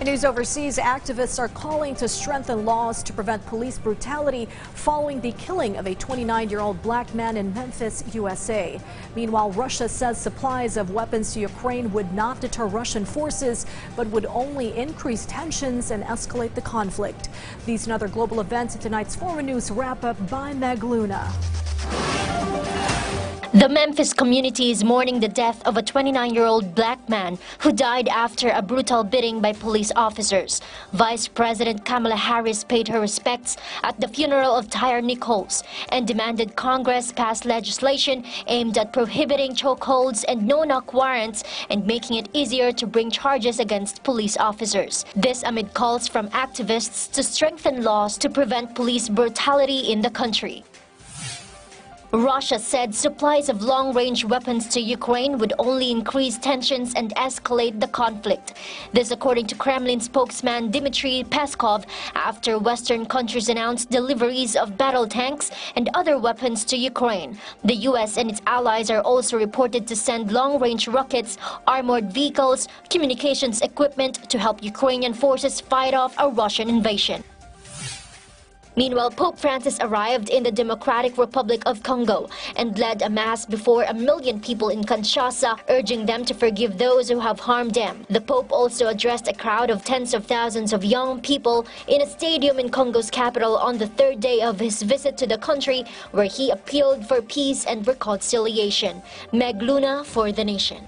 In news overseas, activists are calling to strengthen laws to prevent police brutality following the killing of a 29-year-old black man in Memphis, USA. Meanwhile, Russia says supplies of weapons to Ukraine would not deter Russian forces, but would only increase tensions and escalate the conflict. These and other global events in tonight's Foreign News Wrap-Up by Meg Luna. The Memphis community is mourning the death of a 29-year-old black man who died after a brutal beating by police officers. Vice President Kamala Harris paid her respects at the funeral of Tyre Nichols and demanded Congress pass legislation aimed at prohibiting chokeholds and no-knock warrants and making it easier to bring charges against police officers. This amid calls from activists to strengthen laws to prevent police brutality in the country. Russia said supplies of long-range weapons to Ukraine would only increase tensions and escalate the conflict. This according to Kremlin spokesman Dmitry Peskov after Western countries announced deliveries of battle tanks and other weapons to Ukraine. The U.S. and its allies are also reported to send long-range rockets, armored vehicles, communications equipment to help Ukrainian forces fight off a Russian invasion. Meanwhile, Pope Francis arrived in the Democratic Republic of Congo and led a mass before 1 million people in Kinshasa, urging them to forgive those who have harmed them. The Pope also addressed a crowd of tens of thousands of young people in a stadium in Congo's capital on the third day of his visit to the country, where he appealed for peace and reconciliation. Meg Luna for The Nation.